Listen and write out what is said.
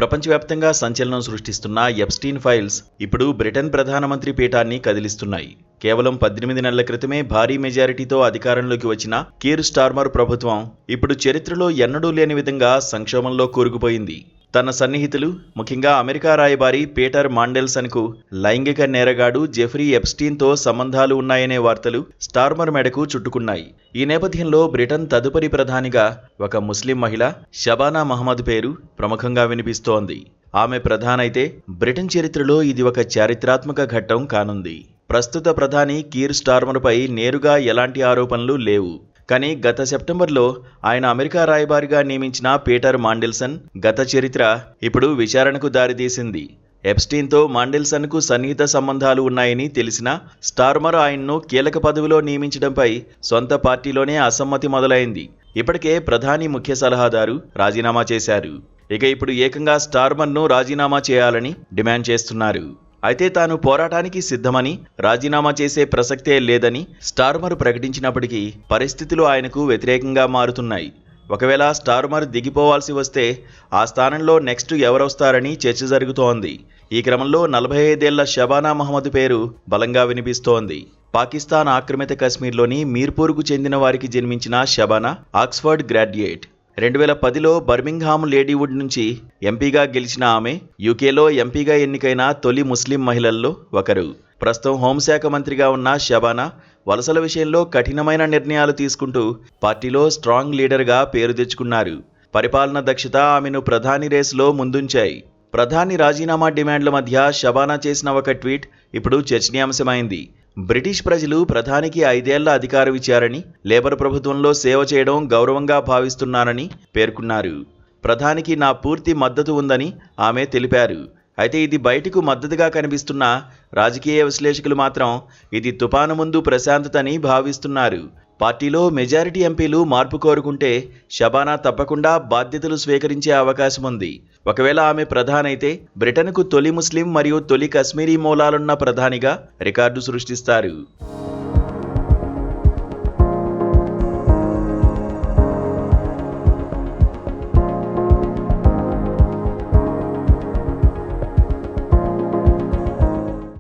ప్రపంచవ్యాప్తంగా సంచలనం సృష్టిస్తున్న Epstein files ఇప్పుడు బ్రిటన్ ప్రధానమంత్రి పీఠాన్ని కదిలిస్తున్నాయి. కేవలం 18 నెలల క్రితమే భారీ మెజారిటీతో అధికారంలోకి వచ్చిన కీర్ స్టార్మర్ ప్రభుత్వం ఇప్పుడు చరిత్రలో ఎన్నడూ లేని విధంగా సంక్షోభంలో కూరుకుపోయింది. తన సన్నిహితులు, ముఖ్యంగా అమెరికా రాయబారి పీటర్ మాండెల్సన్కు లైంగిక నేరగాడు జెఫ్రీ ఎప్స్టీన్తో సంబంధాలు ఉన్నాయనే వార్తలు స్టార్మర్ మెడకు చుట్టుకున్నాయి. ఈ నేపథ్యంలో బ్రిటన్ తదుపరి ప్రధానిగా ఒక ముస్లిం మహిళ షబానా మహమ్మద్ పేరు ప్రముఖంగా వినిపిస్తోంది. ఆమె ప్రధానైతే బ్రిటన్ చరిత్రలో ఇది ఒక చారిత్రాత్మక ఘట్టం కానుంది. ప్రస్తుత ప్రధాని కీర్ స్టార్మర్పై నేరుగా ఎలాంటి ఆరోపణలు లేవు. కానీ గత సెప్టెంబర్లో ఆయన అమెరికా రాయబారిగా నియమించిన పీటర్ మాండెల్సన్ గత చరిత్ర ఇప్పుడు విచారణకు దారితీసింది. ఎప్స్టీన్తో మాండెల్సన్కు సన్నిహిత సంబంధాలు ఉన్నాయని తెలిసినా స్టార్మర్ ఆయన్ను కీలక పదవిలో నియమించడంపై సొంత పార్టీలోనే అసమ్మతి మొదలైంది. ఇప్పటికే ప్రధాని ముఖ్య సలహాదారు రాజీనామా చేశారు. ఇక ఇప్పుడు ఏకంగా స్టార్మర్ను రాజీనామా చేయాలని డిమాండ్ చేస్తున్నారు. అయితే తాను పోరాటానికి సిద్ధమని, రాజీనామా చేసే ప్రసక్తే లేదని స్టార్మర్ ప్రకటించినప్పటికీ పరిస్థితులు ఆయనకు వ్యతిరేకంగా మారుతున్నాయి. ఒకవేళ స్టార్మర్ దిగిపోవాల్సి వస్తే ఆ స్థానంలో నెక్స్ట్ ఎవరొస్తారని చర్చ జరుగుతోంది. ఈ క్రమంలో 45 ఏళ్ల షబానా మహమ్మద్ పేరు బలంగా వినిపిస్తోంది. పాకిస్తాన్ ఆక్రమిత కశ్మీర్లోని మీర్పూర్కు చెందిన వారికి జన్మించిన షబానా ఆక్స్ఫర్డ్ గ్రాడ్యుయేట్. 2010లో బర్మింగ్హామ్ లేడీవుడ్ నుంచి ఎంపీగా గెలిచిన ఆమె యూకేలో ఎంపీగా ఎన్నికైన తొలి ముస్లిం మహిళల్లో ఒకరు. ప్రస్తుతం హోంశాఖ మంత్రిగా ఉన్న షబానా వలసల విషయంలో కఠినమైన నిర్ణయాలు తీసుకుంటూ పార్టీలో స్ట్రాంగ్ లీడర్గా పేరు తెచ్చుకున్నారు. పరిపాలన దక్షత ఆమెను ప్రధాని రేసులో ముందుంచాయి. ప్రధాని రాజీనామా డిమాండ్ల మధ్య షబానా చేసిన ఒక ట్వీట్ ఇప్పుడు చర్చనీయాంశమైంది. బ్రిటిష్ ప్రజలు ప్రధానికి 5 ఏళ్ల అధికారం ఇచ్చారని, లేబర్ ప్రభుత్వంలో సేవ చేయడం గౌరవంగా భావిస్తున్నానని పేర్కొన్నారు. ప్రధానికి నా పూర్తి మద్దతు ఉందని ఆమె తెలిపారు. అయితే ఇది బయటకు మద్దతుగా కనిపిస్తున్న రాజకీయ విశ్లేషకులు మాత్రం ఇది తుపాను ముందు ప్రశాంతతని భావిస్తున్నారు. పార్టీలో మెజారిటీ ఎంపీలు మార్పు కోరుకుంటే షబానా తప్పకుండా బాధ్యతలు స్వీకరించే అవకాశం ఉంది. ఒకవేళ ఆమె ప్రధానైతే బ్రిటన్కు తొలి ముస్లిం మరియు తొలి కశ్మీరీ మూలాలున్న ప్రధానిగా రికార్డు సృష్టిస్తారు.